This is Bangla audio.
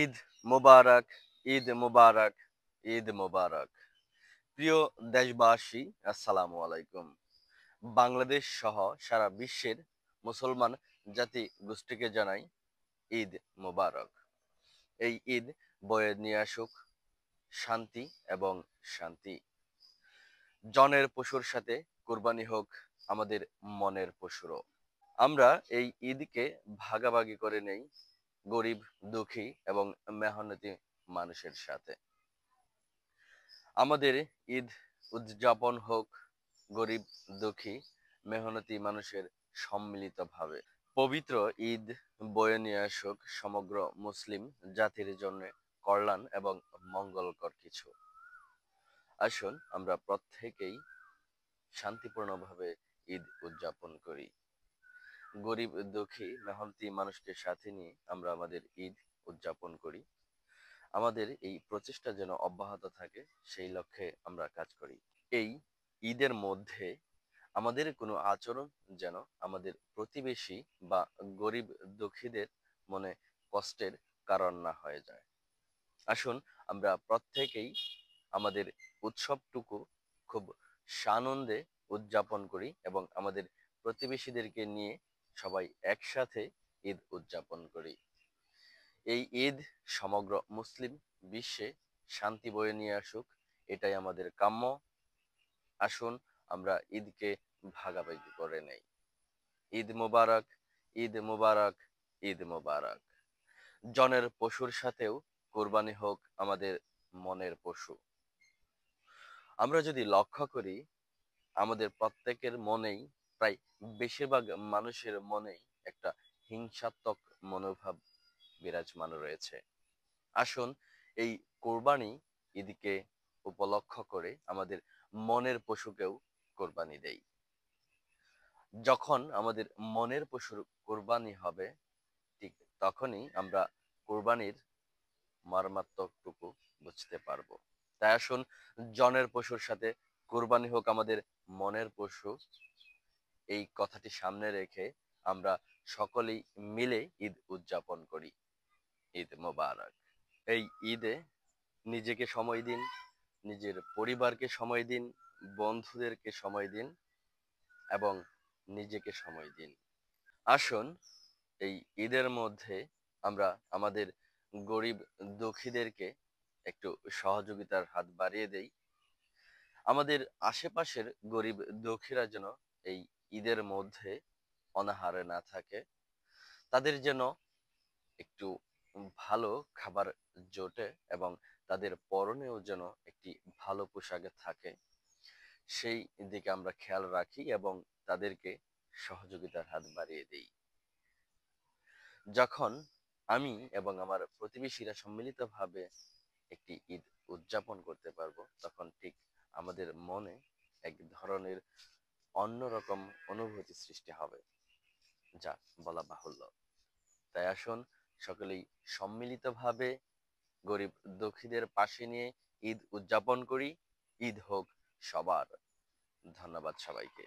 ঈদ মোবারক, ঈদ মোবারক, ঈদ মোবারক। প্রিয় দেশবাসী, আসসালামু আলাইকুম। বাংলাদেশ সহ সারা বিশ্বের মুসলমান জাতি গোষ্ঠীকে জানাই ঈদ মোবারক। এই ঈদ বয়ে নিয়ে আসুক শান্তি এবং শান্তি। জনের পশুর সাথে কোরবানি হোক আমাদের মনের পশুরও। আমরা এই ঈদকে ভাগাভাগি করে নেই গরিব, দুঃখী এবং মেহনতি মানুষের সাথে। আমাদের ঈদ উদযাপন হোক গরিব, দুঃখী, মেহনতি মানুষের সম্মিলিতভাবে। পবিত্র ঈদ বয়ে নিয়ে আসুক সমগ্র মুসলিম জাতির জন্য কল্যাণ এবং মঙ্গলকর কিছু। আসুন আমরা প্রত্যেকেই শান্তিপূর্ণভাবে ঈদ উদযাপন করি। গরিব, দুঃখী, মেহনতি মানুষকে সাথে নিয়ে আমরা আমাদের ঈদ উদযাপন করি। আমাদের এই প্রচেষ্টা যেন অব্যাহত থাকে, সেই লক্ষ্যে আমরা কাজ করি। এই ঈদের মধ্যে আমাদের কোনো আচরণ যেন আমাদের প্রতিবেশী বা গরিব দুঃখীদের মনে কষ্টের কারণ না হয়ে যায়। আসুন আমরা প্রত্যেকেই আমাদের উৎসবটুকু খুব সানন্দে উদযাপন করি এবং আমাদের প্রতিবেশীদেরকে নিয়ে সবাই একসাথে ঈদ উদযাপন করি। এই ঈদ সমগ্র মুসলিম বিশ্বে শান্তি বয়ে নিয়ে আসুক, এটাই আমাদের কাম্য। আসুন আমরা ঈদকে ভাগাভাগি করে নেই। ঈদ মোবারক, ঈদ মোবারক, ঈদ মোবারক। জনের পশুর সাথেও কোরবানি হোক আমাদের মনের পশু। আমরা যদি লক্ষ্য করি, আমাদের প্রত্যেকের মনেই, প্রায় বেশিরভাগ মানুষের মনেই একটা হিংসাত্মক মনোভাব বিরাজমান রয়েছে। আসুন এই কোরবানি ঈদকে উপলক্ষ করে আমাদের মনের পশুকেও কোরবানি দেই। যখন আমাদের মনের পশুর কোরবানি হবে, ঠিক তখনই আমরা কোরবানির মর্মাত্মকটুকু বুঝতে পারবো। তাই আসুন জনের পশুর সাথে কোরবানি হোক আমাদের মনের পশু, এই কথাটি সামনে রেখে আমরা সকলেই মিলে ঈদ উদযাপন করি। ঈদ মোবারক। এই ঈদে নিজেকে সময় দিন, নিজের পরিবারকে সময় দিন, বন্ধুদেরকে সময় দিন এবং নিজেকে সময় দিন। আসুন এই ঈদের মধ্যে আমরা আমাদের গরিব দুঃখীদেরকে একটু সহযোগিতার হাত বাড়িয়ে দেই। আমাদের আশেপাশের গরিব দুঃখীরা যেন এই ঈদের মধ্যে অনাহারে না থাকে, তাদের যেন একটু ভালো খাবার জোটে এবং তাদের পরনেও যেন একটি ভালো পোশাকে থাকে, সেই দিকে আমরা খেয়াল রাখি এবং তাদেরকে সহযোগিতার হাত বাড়িয়ে দেই। যখন আমি এবং আমার প্রতিবেশীরা সম্মিলিতভাবে একটি ঈদ উদযাপন করতে পারবো, তখন ঠিক আমাদের মনে এক ধরনের অন্যরকম অনুভূতি সৃষ্টি হবে, যা বলা বাহুল্য। তাই আসুন সকলেই সম্মিলিতভাবে গরিব দুঃখীদের পাশে নিয়ে ঈদ উদযাপন করি। ঈদ হোক সবার। ধন্যবাদ সবাইকে।